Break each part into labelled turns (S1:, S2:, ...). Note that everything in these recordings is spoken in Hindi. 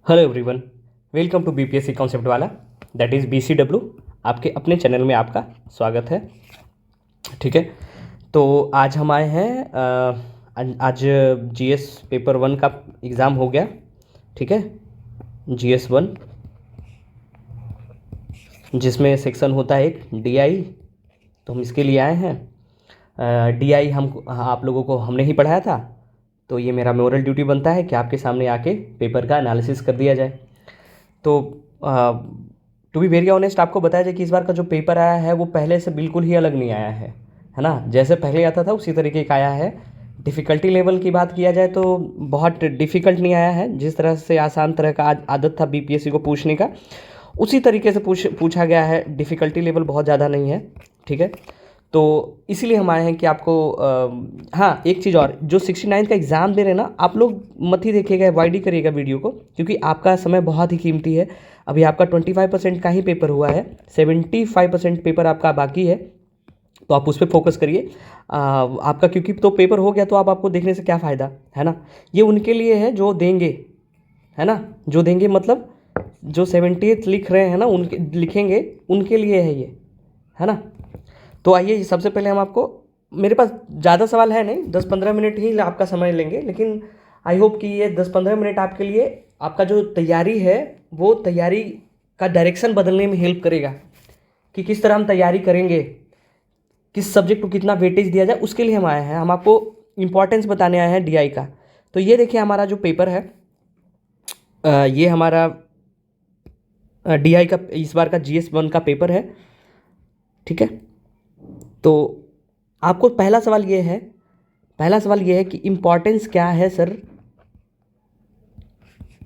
S1: Hello everyone, welcome to BPSC concept वाला, दैट इज़ बीसीडब्ल्यू। आपके अपने चैनल में आपका स्वागत है। ठीक है, तो आज हम आए हैं आज जीएस पेपर 1 का एग्ज़ाम हो गया। ठीक है, जीएस 1 जिसमें सेक्शन होता है एक डीआई, तो हम इसके लिए आए हैं। डीआई हम आप लोगों को हमने ही पढ़ाया था, तो ये मेरा मोरल ड्यूटी बनता है कि आपके सामने आके पेपर का एनालिसिस कर दिया जाए। तो टू बी वेरी ऑनेस्ट आपको बताया जाए कि इस बार का जो पेपर आया है वो पहले से बिल्कुल ही अलग नहीं आया है ना। जैसे पहले आता था उसी तरीके का आया है। डिफ़िकल्टी लेवल की बात किया जाए तो बहुत डिफ़िकल्ट नहीं आया है। जिस तरह से आसान तरह का आदत था बीपीएससी को पूछने का, उसी तरीके से पूछा गया है। डिफ़िकल्टी लेवल बहुत ज़्यादा नहीं है। ठीक है, तो इसीलिए हम आए हैं कि आपको हाँ, एक चीज़ और, जो 69 का एग्ज़ाम दे रहे हैं ना, आप लोग मत ही देखिएगा, अवॉइड ही करिएगा वीडियो को, क्योंकि आपका समय बहुत ही कीमती है। अभी आपका 25% का ही पेपर हुआ है, 75% पेपर आपका बाकी है, तो आप उस पर फोकस करिए। आपका क्योंकि तो पेपर हो गया, तो आपको देखने से क्या फ़ायदा है ना। ये उनके लिए है जो देंगे, है ना, जो देंगे मतलब जो 78 लिख रहे हैं ना, उनके लिखेंगे, उनके लिए है ये, है ना। तो आइए सबसे पहले हम आपको, मेरे पास ज़्यादा सवाल है नहीं, 10-15 मिनट ही आपका समय लेंगे, लेकिन आई होप कि ये 10-15 मिनट आपके लिए आपका जो तैयारी है वो तैयारी का डायरेक्शन बदलने में हेल्प करेगा कि किस तरह हम तैयारी करेंगे, किस सब्जेक्ट को कितना वेटेज दिया जाए, उसके लिए हम आए हैं। हम आपको इम्पोर्टेंस बताने आए हैं डीआई का। तो ये देखिए हमारा जो पेपर है, ये हमारा डीआई का इस बार का जीएस 1 का पेपर है। ठीक है, तो आपको पहला सवाल ये है कि इम्पोर्टेंस क्या है सर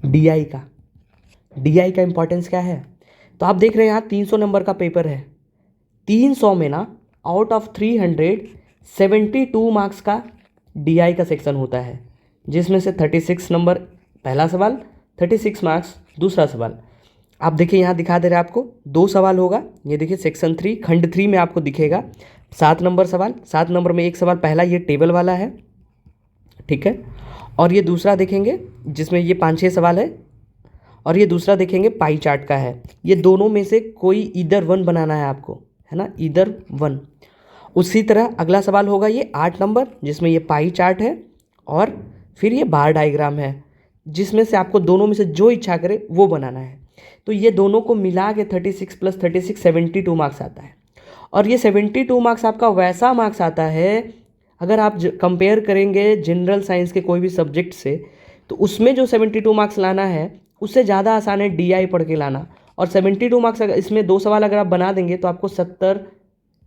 S1: डीआई का इम्पोर्टेंस क्या है। तो आप देख रहे हैं यहाँ 300 नंबर का पेपर है। 300 में ना आउट ऑफ 300 72 मार्क्स का डीआई का सेक्शन होता है, जिसमें से 36 नंबर पहला सवाल, 36 मार्क्स दूसरा सवाल। आप देखिए यहाँ दिखा दे रहे हैं आपको, 2 सवाल होगा। ये देखिए सेक्शन 3 खंड 3 में आपको दिखेगा 7 नंबर सवाल। 7 नंबर में एक सवाल पहला ये टेबल वाला है, ठीक है, और ये दूसरा देखेंगे जिसमें ये 5-6 सवाल है, और ये दूसरा देखेंगे पाई चार्ट का है। ये दोनों में से कोई ईदर वन बनाना है आपको, है ना, ईदर वन। उसी तरह अगला सवाल होगा ये 8 नंबर, जिसमें ये पाई चार्ट है और फिर ये बार डायग्राम है, जिसमें से आपको दोनों में से जो इच्छा करे वो बनाना है। तो ये दोनों को मिला के 36 + 36 72 मार्क्स आता है। और ये 72 मार्क्स आपका वैसा मार्क्स आता है, अगर आप कंपेयर करेंगे जनरल साइंस के कोई भी सब्जेक्ट से, तो उसमें जो 72 मार्क्स लाना है उससे ज़्यादा आसान है डीआई पढ़ के लाना। और 72 मार्क्स अगर इसमें 2 सवाल अगर आप बना देंगे तो आपको 70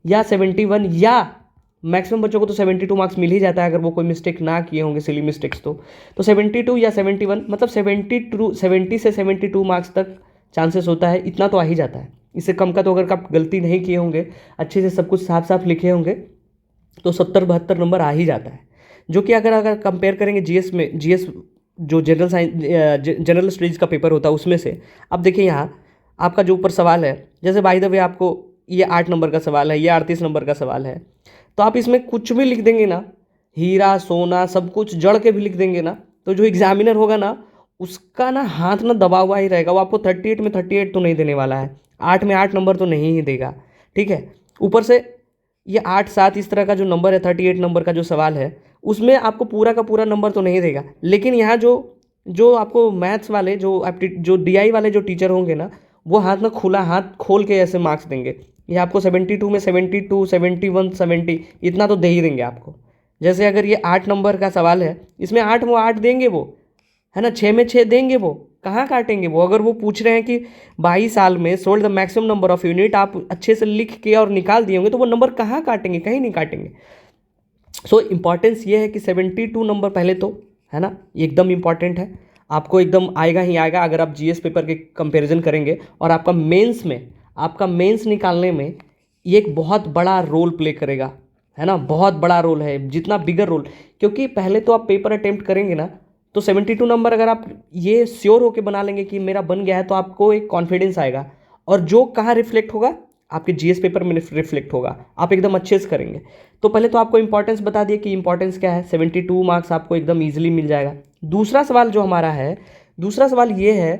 S1: या 71, या मैक्सिमम बच्चों को तो 72 मार्क्स मिल ही जाता है अगर वो कोई मिस्टेक ना किए होंगे, सिली मिस्टेक्स। तो 72 या 71 मतलब 70 से 72 मार्क्स तक चांसेस होता है, इतना तो आ ही जाता है। इससे कम का तो अगर आप गलती नहीं किए होंगे, अच्छे से सब कुछ साफ साफ लिखे होंगे, तो 70-72 नंबर आ ही जाता है। जो कि अगर कंपेयर करेंगे जीएस जो जनरल स्टडीज़ का पेपर होता है उसमें से, अब देखिए यहाँ आपका जो ऊपर सवाल है, जैसे बाय द वे आपको ये 8 नंबर का सवाल है, ये 38 नंबर का सवाल है, तो आप इसमें कुछ भी लिख देंगे ना, हीरा सोना सब कुछ जड़ के भी लिख देंगे ना, तो जो एग्जामिनर होगा ना उसका ना हाथ ना दबा हुआ ही रहेगा। वो आपको 38 में 38 तो नहीं देने वाला है, 8 में 8 नंबर तो नहीं ही देगा। ठीक है, ऊपर से ये 8-7 इस तरह का जो नंबर है, 38 नंबर का जो सवाल है, उसमें आपको पूरा का पूरा नंबर तो नहीं देगा। लेकिन यहाँ जो आपको मैथ्स वाले जो डीआई वाले जो टीचर होंगे ना, वो हाथ ना खुला हाथ खोल के ऐसे मार्क्स देंगे। ये आपको 72 में 72, 71, 70 इतना तो दे ही देंगे आपको। जैसे अगर ये 8 नंबर का सवाल है, इसमें 8 वो 8 देंगे वो, है ना, 6 में 6 देंगे वो, कहाँ काटेंगे वो। अगर वो पूछ रहे हैं कि 22 साल में sold the maximum number of unit, आप अच्छे से लिख के और निकाल दिए होंगे, तो वो नंबर कहाँ काटेंगे, कहीं नहीं काटेंगे। सो इम्पॉर्टेंस ये है कि 72 नंबर पहले तो, है ना, एकदम इम्पॉर्टेंट है, आपको एकदम आएगा ही आएगा अगर आप जीएस पेपर के कंपैरिजन करेंगे। और आपका मेंस निकालने में ये एक बहुत बड़ा रोल प्ले करेगा, है ना, बहुत बड़ा रोल है, जितना बिगर रोल, क्योंकि पहले तो आप पेपर अटेम्प्ट करेंगे ना, तो 72 नंबर अगर आप ये श्योर होके बना लेंगे कि मेरा बन गया है, तो आपको एक कॉन्फिडेंस आएगा, और जो कहाँ रिफ्लेक्ट होगा, आपके जीएस पेपर में रिफ्लेक्ट होगा, आप एकदम अच्छे से करेंगे। तो पहले तो आपको इंपॉर्टेंस बता दिए कि इंपॉर्टेंस क्या है, 72 मार्क्स आपको एकदम ईजिली मिल जाएगा। दूसरा सवाल जो हमारा है दूसरा सवाल ये है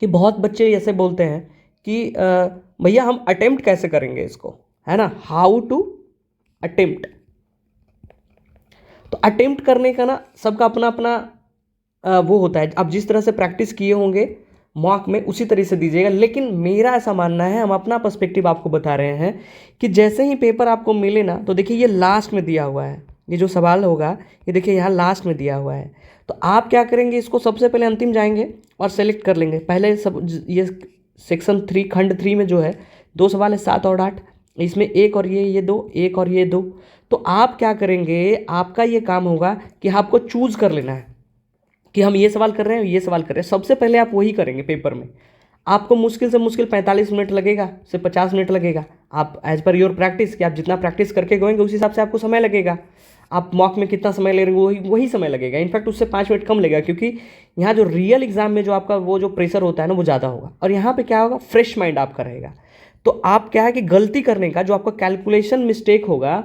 S1: कि बहुत बच्चे ऐसे बोलते हैं कि भैया हम अटेम्प्ट कैसे करेंगे इसको, है ना, हाउ टू अटेम्प्ट। तो अटेम्प्ट करने का ना सबका अपना अपना वो होता है, आप जिस तरह से प्रैक्टिस किए होंगे मॉक में उसी तरह से दीजिएगा। लेकिन मेरा ऐसा मानना है, हम अपना पर्सपेक्टिव आपको बता रहे हैं कि जैसे ही पेपर आपको मिले ना, तो देखिए ये लास्ट में दिया हुआ है, ये जो सवाल होगा ये देखिए यहाँ लास्ट में दिया हुआ है। तो आप क्या करेंगे, इसको सबसे पहले अंतिम जाएंगे और सेलेक्ट कर लेंगे। पहले सब ये सेक्शन 3 खंड 3 में जो है 2 सवाल है 7 और 8, इसमें एक और ये 2, एक और ये 2। तो आप क्या करेंगे, आपका ये काम होगा कि आपको चूज कर लेना है कि हम ये सवाल कर रहे हैं, ये सवाल कर रहे हैं। सबसे पहले आप वही करेंगे पेपर में। आपको मुश्किल से मुश्किल 45 मिनट लगेगा से 50 मिनट लगेगा। आप एज पर योर प्रैक्टिस, कि आप जितना प्रैक्टिस करके गएंगे उस हिसाब से आपको समय लगेगा। आप मॉक में कितना समय ले रहे हैं वही समय लगेगा, इनफैक्ट उससे 5 मिनट कम लगेगा, क्योंकि यहाँ जो रियल एग्जाम में जो आपका वो जो प्रेशर होता है ना वो ज़्यादा होगा। और यहाँ पे क्या होगा, फ्रेश माइंड आपका रहेगा। तो आप क्या है कि गलती करने का जो आपका कैलकुलेशन मिस्टेक होगा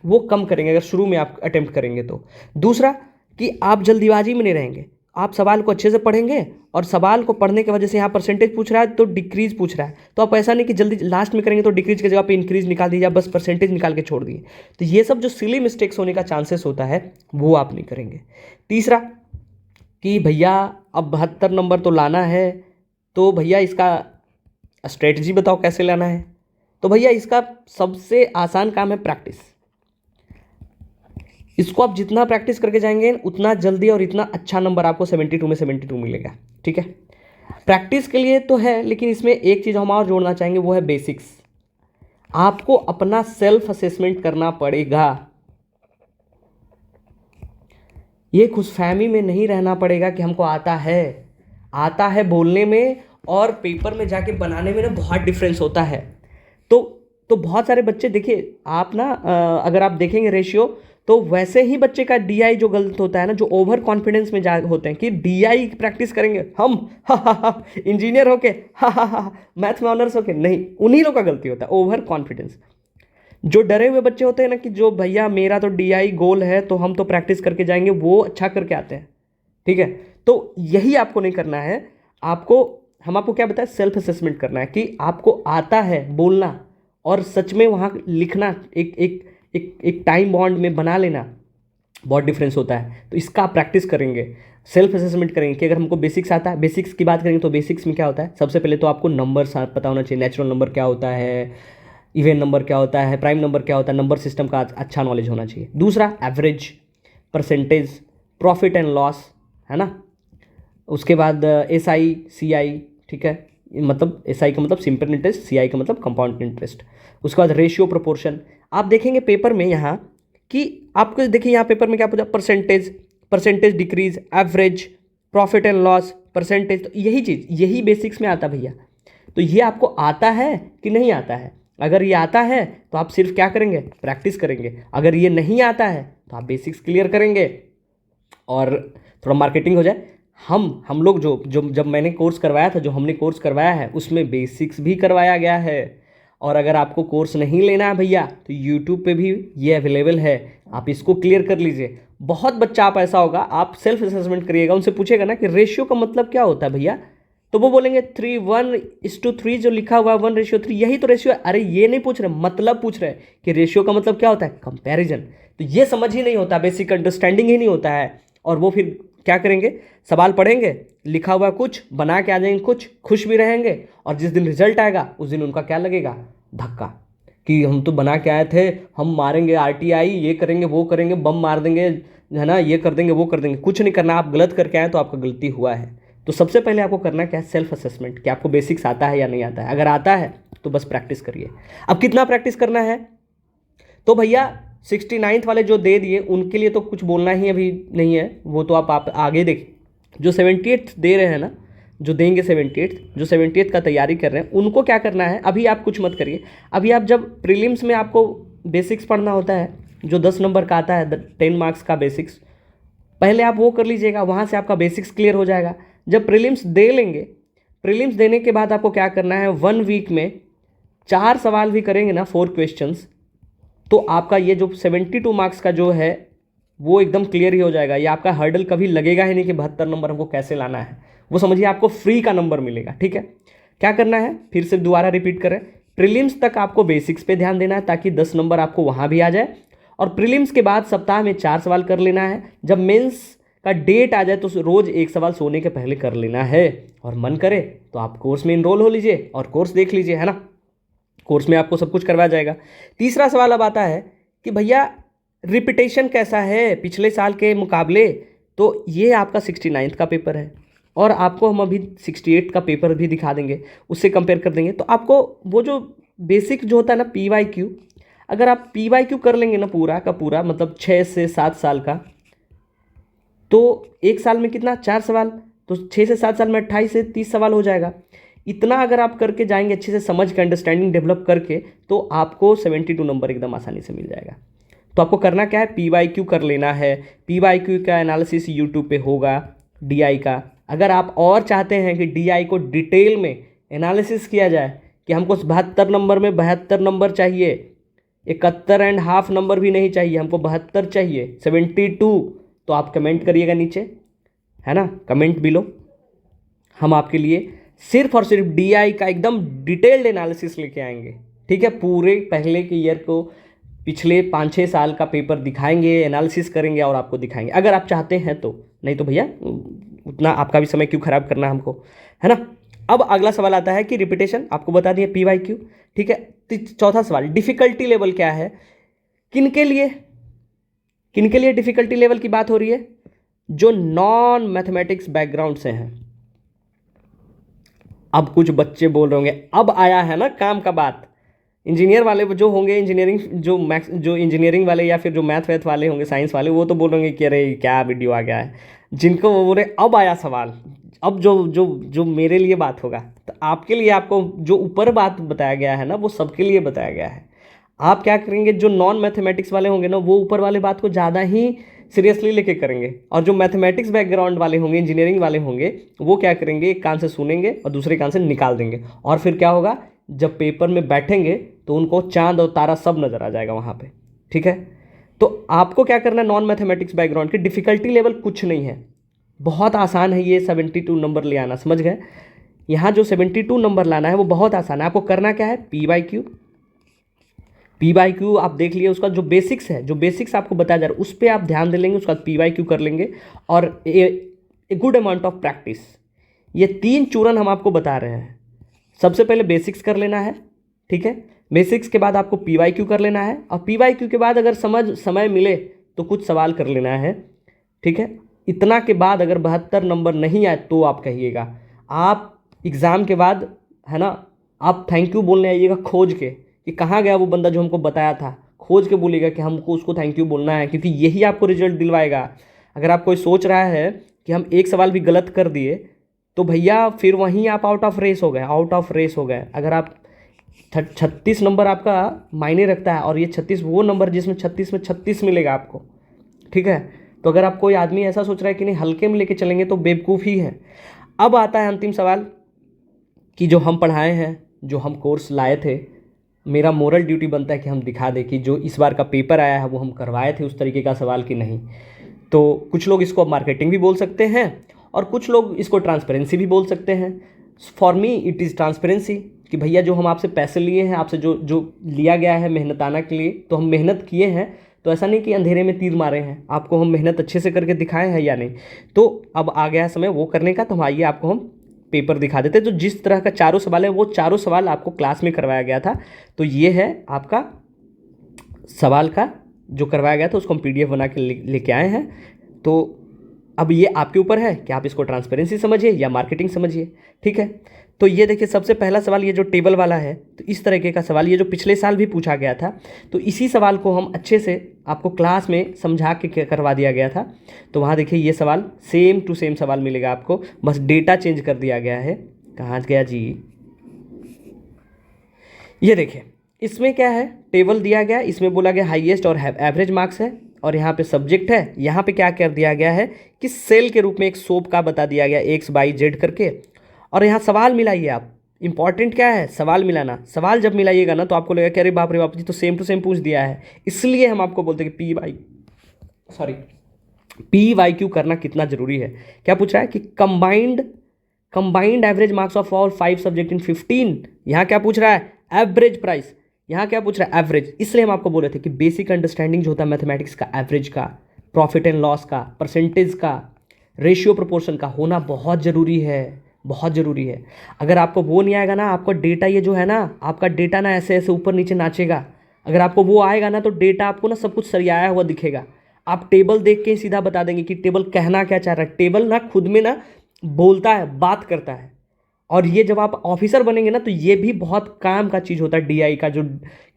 S1: वो कम करेंगे अगर शुरू में आप अटेम्प्ट करेंगे तो। दूसरा कि आप जल्दीबाजी में नहीं रहेंगे, आप सवाल को अच्छे से पढ़ेंगे। और सवाल को पढ़ने की वजह से यहाँ परसेंटेज पूछ रहा है तो डिक्रीज पूछ रहा है, तो आप ऐसा नहीं कि जल्दी लास्ट में करेंगे तो डिक्रीज की जगह पे इंक्रीज निकाल दीजिए, बस परसेंटेज निकाल के छोड़ दिए। तो ये सब जो सिली मिस्टेक्स होने का चांसेस होता है वो आप नहीं करेंगे। तीसरा कि भैया अब 72 नंबर तो लाना है, तो भैया इसका स्ट्रेटजी बताओ कैसे लाना है। तो भैया इसका सबसे आसान काम है प्रैक्टिस। इसको आप जितना प्रैक्टिस करके जाएंगे उतना जल्दी और इतना अच्छा नंबर आपको 72 में 72 मिलेगा। ठीक है, प्रैक्टिस के लिए तो है, लेकिन इसमें एक चीज़ हम और जोड़ना चाहेंगे, वो है बेसिक्स। आपको अपना सेल्फ असेसमेंट करना पड़ेगा। ये खुशफहमी में नहीं रहना पड़ेगा कि हमको आता है बोलने में और पेपर में जाके बनाने में ना बहुत डिफरेंस होता है। तो बहुत सारे बच्चे देखिए आप ना अगर आप देखेंगे रेशियो, तो वैसे ही बच्चे का डीआई जो गलत होता है ना, जो ओवर कॉन्फिडेंस में जा होते हैं कि डीआई प्रैक्टिस करेंगे हम इंजीनियर होके मैथ्स में ऑनर्स होके, नहीं, उन्हीं लोग का गलती होता है ओवर कॉन्फिडेंस। जो डरे हुए बच्चे होते हैं ना कि जो भैया मेरा तो डीआई गोल है तो हम तो प्रैक्टिस करके जाएंगे, वो अच्छा करके आते हैं। ठीक है, तो यही आपको नहीं करना है। हम आपको क्या बताएं, सेल्फ असेसमेंट करना है कि आपको आता है बोलना और सच में वहाँ लिखना, एक टाइम बॉन्ड में बना लेना, बहुत डिफरेंस होता है। तो इसका आप प्रैक्टिस करेंगे, सेल्फ असेसमेंट करेंगे कि अगर हमको बेसिक्स आता है। बेसिक्स की बात करेंगे तो बेसिक्स में क्या होता है, सबसे पहले तो आपको नंबर्स पता होना चाहिए। नेचुरल नंबर क्या होता है, इवन नंबर क्या होता है, प्राइम नंबर क्या होता है, नंबर सिस्टम का अच्छा नॉलेज होना चाहिए। दूसरा average, percentage, profit and loss, है ना। उसके बाद SI CI, ठीक है, मतलब SI का मतलब सिंपल इंटरेस्ट, CI का मतलब कंपाउंड इंटरेस्ट। उसके बाद रेशियो प्रोपोर्शन। आप देखेंगे पेपर में यहाँ कि आपको देखिए यहाँ पेपर में क्या पूछा, percentage decrease, average, profit and loss, percentage. तो यही चीज़ यही बेसिक्स में आता भैया। तो ये आपको आता है कि नहीं आता है। अगर ये आता है तो आप सिर्फ क्या करेंगे, प्रैक्टिस करेंगे। अगर ये नहीं आता है तो आप बेसिक्स क्लियर करेंगे और थोड़ा मार्केटिंग हो जाए। हम लोग जब मैंने कोर्स करवाया था, जो हमने कोर्स करवाया है उसमें बेसिक्स भी करवाया गया है। और अगर आपको कोर्स नहीं लेना है भैया तो यूट्यूब पे भी ये अवेलेबल है, आप इसको क्लियर कर लीजिए। बहुत बच्चा आप ऐसा होगा, आप सेल्फ असेसमेंट करिएगा, उनसे पूछेगा ना कि रेशियो का मतलब क्या होता है भैया, तो वो बोलेंगे 3:1:3 जो लिखा हुआ है 1:3, यही तो रेशियो है। अरे ये नहीं पूछ रहे, मतलब पूछ रहे कि रेशियो का मतलब क्या होता है, कंपैरिजन। तो ये समझ ही नहीं होता, बेसिक अंडरस्टैंडिंग ही नहीं होता है। और वो फिर क्या करेंगे, सवाल पढ़ेंगे, लिखा हुआ कुछ बना के आ जाएंगे, कुछ खुश भी रहेंगे, और जिस दिन रिजल्ट आएगा उस दिन उनका क्या लगेगा, धक्का, कि हम तो बना के आए थे, हम मारेंगे RTI, ये करेंगे वो करेंगे, बम मार देंगे, है ना, ये कर देंगे वो कर देंगे। कुछ नहीं करना, आप गलत करके आए तो आपका गलती हुआ है। तो सबसे पहले आपको करना क्या है, सेल्फ असेसमेंट, कि आपको बेसिक्स आता है या नहीं आता है। अगर आता है तो बस प्रैक्टिस करिए। अब कितना प्रैक्टिस करना है, तो भैया 69th वाले जो दे दिए उनके लिए तो कुछ बोलना ही अभी नहीं है, वो तो आप आगे देखें। जो 78th दे रहे हैं ना, जो देंगे 78th, जो 78th का तैयारी कर रहे हैं, उनको क्या करना है, अभी आप कुछ मत करिए। अभी आप जब प्रीलिम्स में आपको बेसिक्स पढ़ना होता है, जो 10 नंबर का आता है, 10 मार्क्स का बेसिक्स, पहले आप वो कर लीजिएगा, वहाँ से आपका बेसिक्स क्लियर हो जाएगा। जब प्रीलिम्स दे लेंगे, प्रीलिम्स देने के बाद आपको क्या करना है, 1 वीक में 4 सवाल भी करेंगे ना, 4 क्वेश्चंस, तो आपका ये जो 72 मार्क्स का जो है वो एकदम क्लियर ही हो जाएगा। ये आपका हर्डल कभी लगेगा ही नहीं कि 72 नंबर हमको कैसे लाना है, वो समझिए आपको फ्री का नंबर मिलेगा। ठीक है, क्या करना है फिर से दोबारा रिपीट करें, प्रीलिम्स तक आपको बेसिक्स पे ध्यान देना है ताकि 10 नंबर आपको वहाँ भी आ जाए, और प्रीलिम्स के बाद सप्ताह में 4 सवाल कर लेना है। जब मेंस का डेट आ जाए तो रोज एक सवाल सोने के पहले कर लेना है, और मन करे तो आप कोर्स में इनरोल हो लीजिए और कोर्स देख लीजिए, है ना। कोर्स में आपको सब कुछ करवाया जाएगा। तीसरा सवाल अब आता है कि भैया रिपीटेशन कैसा है पिछले साल के मुकाबले। तो ये आपका 69th का पेपर है, और आपको हम अभी 68 का पेपर भी दिखा देंगे, उससे कंपेयर कर देंगे। तो आपको वो जो बेसिक जो होता है ना PYQ, अगर आप PYQ कर लेंगे ना पूरा का पूरा, मतलब 6 से 7 साल का, तो एक साल में कितना 4 सवाल, तो 6 से 7 साल में 28 से 30 सवाल हो जाएगा। इतना अगर आप करके जाएंगे अच्छे से समझ के, अंडरस्टैंडिंग डेवलप करके, तो आपको 72 नंबर एकदम आसानी से मिल जाएगा। तो आपको करना क्या है, PYQ कर लेना है। PYQ का एनालिसिस यूट्यूब पे होगा DI का। अगर आप और चाहते हैं कि DI को डिटेल में एनालिसिस किया जाए कि हमको 72 नंबर में 72 नंबर चाहिए, 71.5 नंबर भी नहीं चाहिए, हमको 72 चाहिए, 72, तो आप कमेंट करिएगा नीचे, है ना, कमेंट बिलो। हम आपके लिए सिर्फ और सिर्फ DI का एकदम डिटेल्ड एनालिसिस लेके आएंगे। ठीक है, पूरे पहले के ईयर को, पिछले 5-6 साल का पेपर दिखाएंगे, एनालिसिस करेंगे और आपको दिखाएंगे, अगर आप चाहते हैं तो। नहीं तो भैया उतना आपका भी समय क्यों खराब करना हमको, है ना। अब अगला सवाल आता है कि रिपीटेशन आपको बता दिए PYQ। ठीक है, तो चौथा सवाल, डिफिकल्टी लेवल क्या है, किनके लिए डिफिकल्टी लेवल की बात हो रही है, जो नॉन मैथमेटिक्स बैकग्राउंड से हैं। अब कुछ बच्चे बोल रहे होंगे अब आया है ना काम का बात, इंजीनियर वाले जो होंगे, इंजीनियरिंग जो इंजीनियरिंग वाले या फिर जो मैथ वाले होंगे, साइंस वाले, वो तो बोल रहे होंगे कि अरे क्या वीडियो आ गया है। जिनको वो बोल रहे अब आया सवाल, अब जो जो जो मेरे लिए बात होगा, तो आपके लिए आपको जो ऊपर बात बताया गया है ना, वो सबके लिए बताया गया है। आप क्या करेंगे, जो नॉन मैथमेटिक्स वाले होंगे ना, वो ऊपर वाले बात को ज़्यादा ही सीरियसली लेके करेंगे, और जो मैथमेटिक्स बैकग्राउंड वाले होंगे, इंजीनियरिंग वाले होंगे, वो क्या करेंगे, एक कान से सुनेंगे और दूसरे कान से निकाल देंगे। और फिर क्या होगा, जब पेपर में बैठेंगे तो उनको चांद और तारा सब नज़र आ जाएगा वहाँ पे। ठीक है, तो आपको क्या करना है, नॉन मैथमेटिक्स बैकग्राउंड की डिफिकल्टी लेवल कुछ नहीं है, बहुत आसान है ये 72 नंबर ले आना, समझ गए। यहाँ जो 72 नंबर लाना है वो बहुत आसान है। आपको करना क्या है, PYQ आप देख लिए, उसका जो बेसिक्स है, जो बेसिक्स आपको बताया जा रहा है उस पर आप ध्यान दे लेंगे, उसका PYQ कर लेंगे, और a good amount of practice. ये 3 चूरन हम आपको बता रहे हैं। सबसे पहले बेसिक्स कर लेना है, ठीक है, बेसिक्स के बाद आपको PYQ कर लेना है, और PYQ के बाद अगर समय मिले तो कुछ सवाल कर लेना है। ठीक है, इतना के बाद अगर 72 नंबर नहीं आए तो आप कहिएगा, आप एग्ज़ाम के बाद, है ना, आप थैंक यू बोलने आइएगा खोज के कि कहाँ गया वो बंदा जो हमको बताया था, खोज के बोलिएगा कि हमको उसको थैंक यू बोलना है, क्योंकि यही आपको रिजल्ट दिलवाएगा। अगर आप कोई सोच रहा है कि हम एक सवाल भी गलत कर दिए तो भैया फिर वहीं आप आउट ऑफ रेस हो गए। अगर आप 36 नंबर आपका मायने रखता है, और ये 36 वो नंबर जिसमें 36 में 36 मिलेगा आपको। ठीक है, तो अगर आप कोई आदमी ऐसा सोच रहा है कि नहीं हल्के में लेके चलेंगे तो बेवकूफ़ ही है। अब आता है अंतिम सवाल कि जो हम पढ़ाए हैं, जो हम कोर्स लाए थे, मेरा मोरल ड्यूटी बनता है कि हम दिखा दें कि जो इस बार का पेपर आया है वो हम करवाए थे उस तरीके का सवाल कि नहीं। तो कुछ लोग इसको मार्केटिंग भी बोल सकते हैं, और कुछ लोग इसको ट्रांसपेरेंसी भी बोल सकते हैं। For me it is transparency, कि भैया जो हम आपसे पैसे लिए हैं, आपसे जो लिया गया है मेहनताना के लिए, तो हम मेहनत किए हैं, तो ऐसा नहीं कि अंधेरे में तीर मारे हैं, आपको हम मेहनत अच्छे से करके दिखाए हैं या नहीं। तो अब आ गया है समय वो करने का, तो हम आइए आपको हम पेपर दिखा देते। तो जिस तरह का 4 सवाल है वो 4 सवाल आपको क्लास में करवाया गया था। तो ये है आपका सवाल का जो करवाया गया था, उसको हम PDF बना के लेके आए हैं। तो अब ये आपके ऊपर है कि आप इसको ट्रांसपेरेंसी समझिए या मार्केटिंग समझिए। ठीक है, तो ये देखिए सबसे पहला सवाल ये जो टेबल वाला है, तो इस तरीके का सवाल, ये जो पिछले साल भी पूछा गया था, तो इसी सवाल को हम अच्छे से आपको क्लास में समझा के करवा दिया गया था। तो वहाँ देखिए ये सवाल सेम टू सेम सवाल मिलेगा आपको, बस डेटा चेंज कर दिया गया है। कहाँ गया जी, ये देखिए इसमें क्या है, टेबल दिया गया, इसमें बोला गया हाईएस्ट और एवरेज मार्क्स है, और यहाँ पे सब्जेक्ट है। यहाँ पे क्या कर दिया गया है कि सेल के रूप में एक सोप का बता दिया गया XYZ करके, और यहाँ सवाल मिलाइए आप। इंपॉर्टेंट क्या है, सवाल मिलाना। सवाल जब मिलाइएगा ना तो आपको लगेगा कि अरे बाप रे बाप जी, तो सेम टू सेम पूछ दिया है। इसलिए हम आपको बोलते हैं कि सॉरी PYQ करना कितना जरूरी है। क्या पूछ रहा है कि combined average marks of all 5 subject in 15। यहाँ क्या पूछ रहा है, एवरेज प्राइस। यहाँ क्या पूछ रहा है, एवरेज। इसलिए हम आपको बोल रहे थे कि बेसिक अंडरस्टैंडिंग जो होता है मैथमेटिक्स का, एवरेज का, प्रॉफिट एंड लॉस का, परसेंटेज का, रेशियो प्रोपोर्शन का होना बहुत ज़रूरी है, बहुत ज़रूरी है। अगर आपको वो नहीं आएगा ना, आपका डेटा ये जो है ना, आपका डेटा ना ऐसे ऐसे ऊपर नीचे नाचेगा। अगर आपको वो आएगा ना तो डेटा आपको ना सब कुछ सरियाया हुआ दिखेगा। आप टेबल देख के ही सीधा बता देंगे कि टेबल कहना क्या चाह रहा है। टेबल ना खुद में ना बोलता है, बात करता है। और ये जब आप ऑफिसर बनेंगे ना तो ये भी बहुत काम का चीज़ होता है, DI का, जो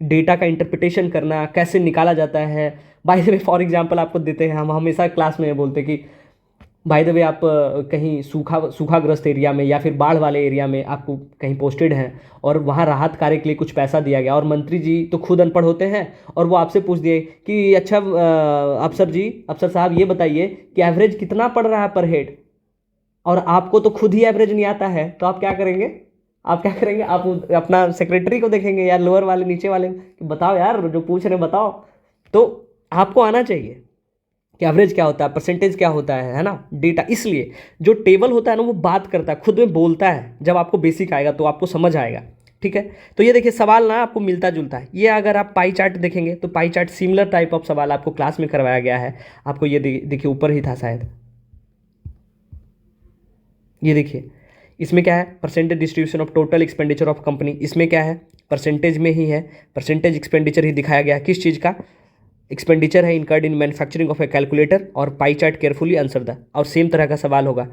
S1: डेटा का इंटरप्रिटेशन करना, कैसे निकाला जाता है। By the way for example आपको देते हैं, हम हमेशा क्लास में बोलते हैं कि बाय द वे आप कहीं सूखाग्रस्त एरिया में या फिर बाढ़ वाले एरिया में आपको कहीं पोस्टेड हैं और वहाँ राहत कार्य के लिए कुछ पैसा दिया गया, और मंत्री जी तो खुद अनपढ़ होते हैं और वो आपसे पूछ दिए कि अच्छा अफसर साहब ये बताइए कि एवरेज कितना पड़ रहा है पर हेड, और आपको तो खुद ही एवरेज नहीं आता है, तो आप क्या करेंगे, आप अपना सेक्रेटरी को देखेंगे या लोअर वाले नीचे वाले कि बताओ यार जो पूछ रहे बताओ। तो आपको आना चाहिए कि एवरेज क्या होता है, परसेंटेज क्या होता है ना, डेटा। इसलिए जो टेबल होता है ना वो बात करता है, खुद में बोलता है। जब आपको बेसिक आएगा तो आपको समझ आएगा, ठीक है। तो ये देखिए सवाल ना आपको मिलता जुलता है। ये अगर आप पाई चार्ट देखेंगे तो pie chart similar type of सवाल आपको क्लास में करवाया गया है। आपको ये देखिए ऊपर ही था शायद, ये देखिए इसमें क्या है, percentage distribution of total expenditure of company. इसमें क्या है, परसेंटेज में ही है, परसेंटेज एक्सपेंडिचर ही दिखाया गया है। किस चीज़ का एक्सपेंडिचर है, incurred in manufacturing of a calculator, और pie chart carefully answer the. और सेम तरह का सवाल होगा,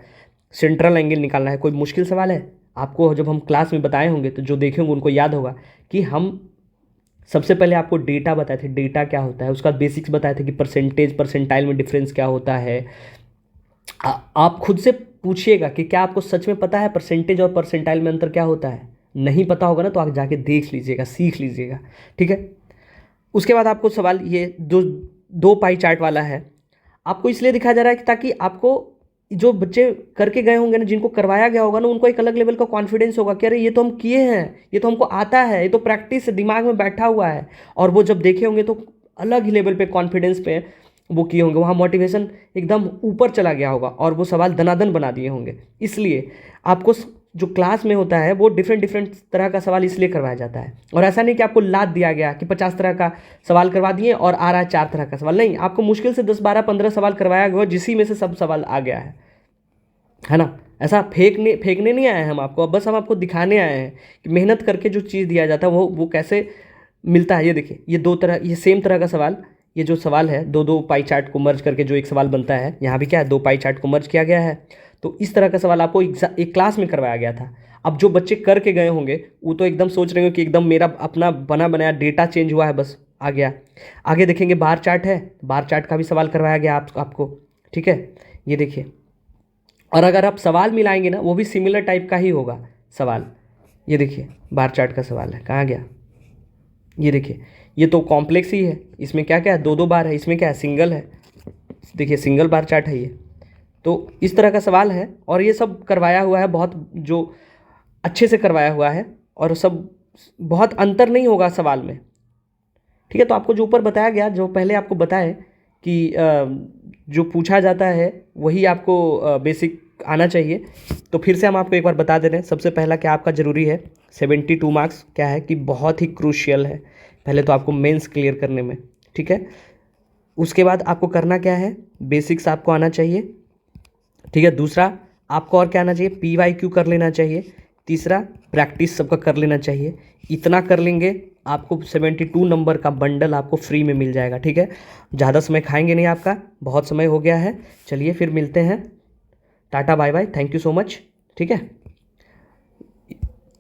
S1: सेंट्रल एंगल निकालना है। कोई मुश्किल सवाल है आपको, जब हम क्लास में बताए होंगे तो जो देखे होंगे उनको याद होगा कि हम सबसे पहले आपको डेटा बताए थे, डेटा क्या होता है, उसका बेसिक्स बताए थे कि परसेंटेज परसेंटाइल में डिफरेंस क्या होता है। आप खुद से पूछिएगा कि क्या आपको सच में पता है परसेंटेज और परसेंटाइल में अंतर क्या होता है। नहीं पता होगा ना तो आप जाके देख लीजिएगा, सीख लीजिएगा, ठीक है। उसके बाद आपको सवाल ये दो पाई चार्ट वाला है। आपको इसलिए दिखाया जा रहा है कि ताकि आपको जो बच्चे करके गए होंगे ना, जिनको करवाया गया होगा ना, उनको एक अलग लेवल का कॉन्फिडेंस होगा कि अरे ये तो हम किए हैं, ये तो हमको आता है, ये तो प्रैक्टिस दिमाग में बैठा हुआ है। और वो जब देखे होंगे तो अलग ही लेवल पे कॉन्फिडेंस पे वो किए होंगे, वहाँ मोटिवेशन एकदम ऊपर चला गया होगा और वो सवाल दनादन बना दिए होंगे। इसलिए आपको जो क्लास में होता है वो डिफरेंट तरह का सवाल इसलिए करवाया जाता है। और ऐसा नहीं कि आपको लाद दिया गया कि 50 तरह का सवाल करवा दिए और आ रहा है 4 तरह का सवाल। नहीं, आपको मुश्किल से 10 12 15 सवाल करवाया गया, जिसी में से सब सवाल आ गया है ना। ऐसा फेंकने नहीं आए हैं हम आपको, बस हम आपको दिखाने आए हैं कि मेहनत करके जो चीज़ दिया जाता है वो कैसे मिलता है। ये देखिए ये दो तरह, ये सेम तरह का सवाल, ये जो सवाल है दो पाई चार्ट को मर्ज करके जो एक सवाल बनता है, यहाँ भी क्या है, 2 पाई चार्ट को मर्ज किया गया है। तो इस तरह का सवाल आपको एक क्लास में करवाया गया था। अब जो बच्चे करके गए होंगे वो तो एकदम सोच रहे होंगे कि एकदम मेरा अपना बना बनाया डेटा चेंज हुआ है, बस आ गया। आगे देखेंगे बार चार्ट है, बार चार्ट का भी सवाल करवाया गया आपको, ठीक है। ये देखिए, और अगर आप सवाल मिलाएंगे ना वो भी सिमिलर टाइप का ही होगा सवाल। ये देखिए बार चार्ट का सवाल है, कहाँ गया, ये देखिए ये तो कॉम्प्लेक्स ही है, इसमें क्या क्या है, 2 बार है, इसमें क्या है, सिंगल है। देखिए सिंगल बार चार्ट है ये। तो इस तरह का सवाल है और ये सब करवाया हुआ है, बहुत जो अच्छे से करवाया हुआ है, और सब बहुत अंतर नहीं होगा सवाल में, ठीक है। तो आपको जो ऊपर बताया गया, जो पहले आपको बताएं कि जो पूछा जाता है वही आपको बेसिक आना चाहिए। तो फिर से हम आपको एक बार बता दे रहे हैं। सबसे पहला क्या आपका ज़रूरी है, 72 मार्क्स क्या है कि बहुत ही क्रूशियल है। पहले तो आपको मेंस क्लियर करने में, ठीक है। उसके बाद आपको करना क्या है, बेसिक्स आपको आना चाहिए, ठीक है। दूसरा आपको और क्या आना चाहिए, PYQ कर लेना चाहिए। तीसरा प्रैक्टिस सबका कर लेना चाहिए। इतना कर लेंगे आपको 72 नंबर का बंडल आपको फ्री में मिल जाएगा, ठीक है। ज़्यादा समय खाएंगे नहीं आपका, बहुत समय हो गया है। चलिए फिर मिलते हैं, tata bye bye, thank you so much, ठीक है,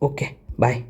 S1: ओके बाय।